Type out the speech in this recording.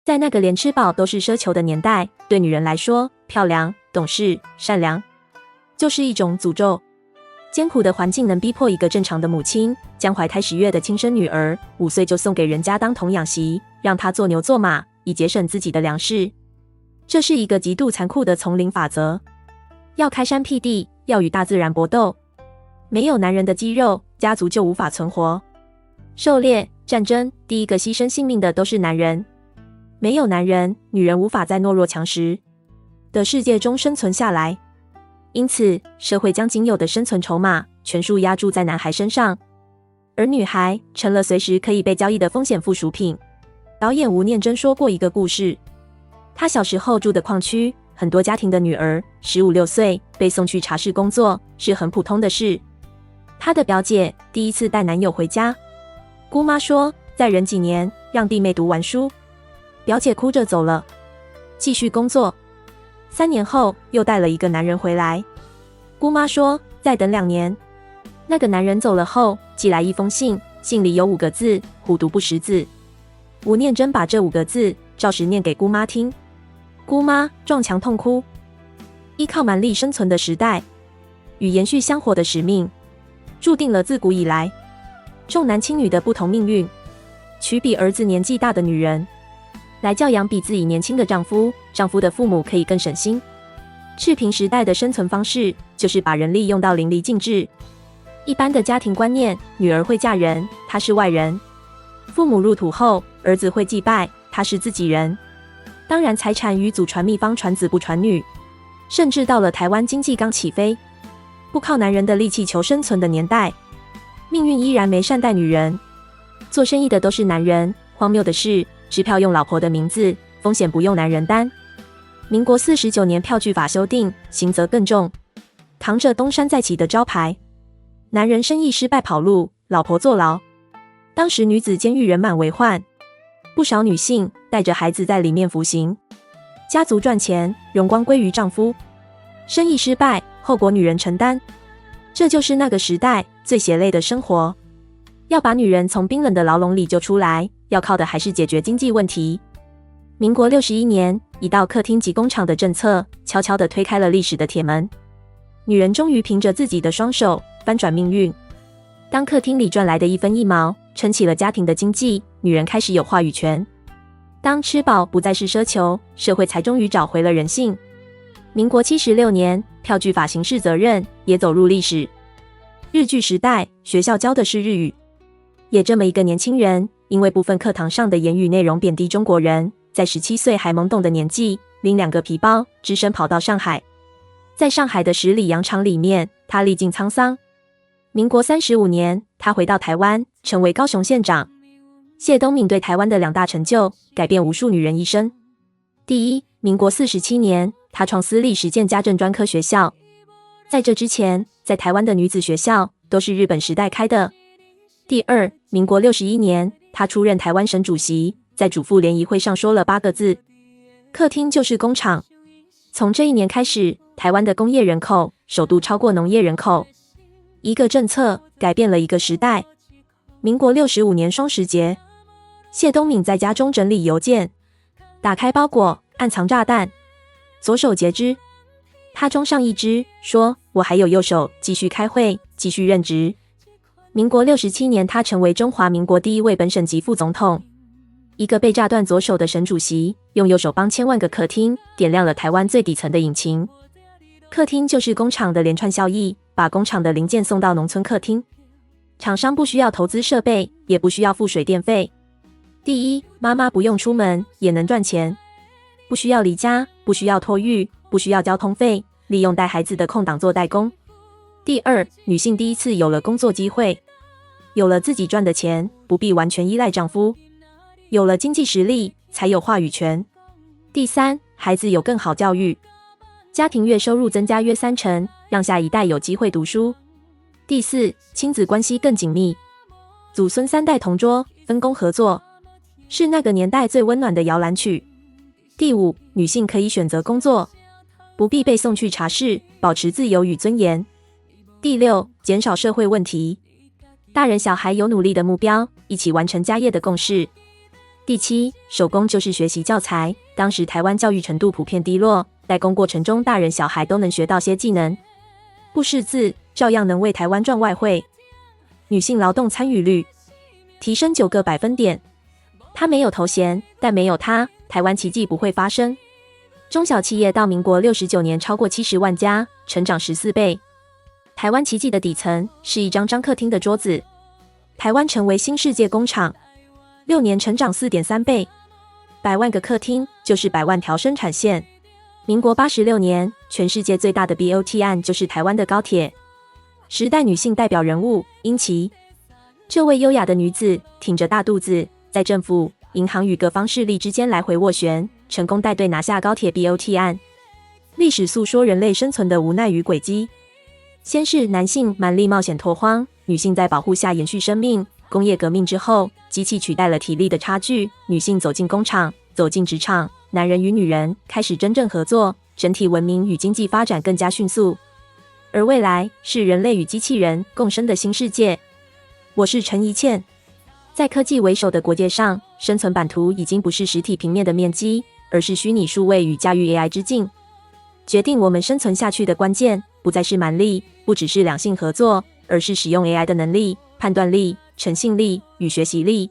在那个连吃饱都是奢求的年代，对女人来说，漂亮、懂事、善良就是一种诅咒。艰苦的环境能逼迫一个正常的母亲将怀胎10月的亲生女儿5岁就送给人家当童养媳，让她做牛做马，以节省自己的粮食。这是一个极度残酷的丛林法则，要开山辟地，要与大自然搏斗。没有男人的肌肉，家族就无法存活。狩猎、战争，第一个牺牲性命的都是男人。没有男人，女人无法在懦弱强食的世界中生存下来。因此，社会将仅有的生存筹码全数押注在男孩身上，而女孩成了随时可以被交易的风险附属品。导演吴念真说过一个故事，他小时候住的矿区，很多家庭的女儿15、16岁被送去茶室工作是很普通的事。他的表姐第一次带男友回家，姑妈说再忍几年，让弟妹读完书。表姐哭着走了，继续工作。3年后又带了一个男人回来，姑妈说再等2年。那个男人走了后，寄来一封信，信里有5个字，虎毒不食子。吴念真把这5个字照实念给姑妈听，姑妈撞墙痛哭。依靠蛮力生存的时代与延续香火的使命，注定了自古以来重男轻女的不同命运。娶比儿子年纪大的女人来教养比自己年轻的丈夫，丈夫的父母可以更省心。赤贫时代的生存方式就是把人力用到淋漓尽致。一般的家庭观念，女儿会嫁人，她是外人；父母入土后，儿子会祭拜，他是自己人。当然，财产与祖传秘方，传子不传女。甚至到了台湾经济刚起飞，不靠男人的力气求生存的年代，命运依然没善待女人。做生意的都是男人，荒谬的是，支票用老婆的名字，风险不用男人担。民国49年票据法修订，刑责更重，扛着东山再起的招牌，男人生意失败跑路，老婆坐牢。当时女子监狱人满为患，不少女性带着孩子在里面服刑。家族赚钱，荣光归于丈夫；生意失败，后果女人承担。这就是那个时代最血泪的生活。要把女人从冰冷的牢笼里救出来，要靠的还是解决经济问题。民国61年，一道客厅及工厂的政策悄悄地推开了历史的铁门，女人终于凭着自己的双手翻转命运。当客厅里赚来的一分一毛撑起了家庭的经济，女人开始有话语权。当吃饱不再是奢求，社会才终于找回了人性。民国76年，票据法刑事责任也走入历史。日据时代，学校教的是日语。也这么一个年轻人，因为部分课堂上的言语内容贬低中国人，在17岁还懵懂的年纪，拎2个皮包，只身跑到上海。在上海的10里洋场里面，他历尽沧桑。民国35年，他回到台湾，成为高雄县长。谢东閔对台湾的2大成就，改变无数女人一生。第一，民国47年，他创私立实践家政专科学校。在这之前，在台湾的女子学校都是日本时代开的。第二，民国61年，他出任台湾省主席，在主妇联谊会上说了8个字：客厅就是工厂。从这一年开始，台湾的工业人口首度超过农业人口。一个政策改变了一个时代。民国65年双十节，谢东閔在家中整理邮件，打开包裹，暗藏炸弹，左手截肢。他装上一只，说：“我还有右手，继续开会，继续任职。”民国67年，他成为中华民国第一位本省级副总统。一个被炸断左手的省主席，用右手帮千万个客厅点亮了台湾最底层的引擎。客厅就是工厂的连串效益，把工厂的零件送到农村客厅。厂商不需要投资设备，也不需要付水电费。第一，妈妈不用出门也能赚钱，不需要离家，不需要托育，不需要交通费，利用带孩子的空档做代工。第二，女性第一次有了工作机会，有了自己赚的钱，不必完全依赖丈夫，有了经济实力，才有话语权。第三，孩子有更好教育，家庭月收入增加约30%，让下一代有机会读书。第四，亲子关系更紧密，祖孙3代同桌，分工合作，是那个年代最温暖的摇篮曲。第五，女性可以选择工作，不必被送去茶室，保持自由与尊严。第六，减少社会问题，大人小孩有努力的目标，一起完成家业的共识。第七，手工就是学习教材。当时台湾教育程度普遍低落，代工过程中大人小孩都能学到些技能，不识字照样能为台湾赚外汇。女性劳动参与率提升9个百分点。她没有头衔，但没有她，台湾奇迹不会发生。中小企业到民国69年超过70万家，成长14倍。台湾奇迹的底层是一张张客厅的桌子，台湾成为新世界工厂，6年成长4.3倍。100万个客厅就是100万条生产线。民国86年，全世界最大的 BOT 案就是台湾的高铁。时代女性代表人物英琦，这位优雅的女子挺着大肚子，在政府、银行与各方势力之间来回斡旋，成功带队拿下高铁 BOT 案。历史诉说人类生存的无奈与轨迹。先是男性蛮力冒险拓荒，女性在保护下延续生命。工业革命之后，机器取代了体力的差距，女性走进工厂，走进职场，男人与女人开始真正合作，整体文明与经济发展更加迅速。而未来是人类与机器人共生的新世界。我是陈怡倩。在科技为首的国界上，生存版图已经不是实体平面的面积，而是虚拟数位与驾驭 AI 之境。决定我们生存下去的关键，不再是蛮力，不只是两性合作，而是使用 AI 的能力、判断力、诚信力与学习力。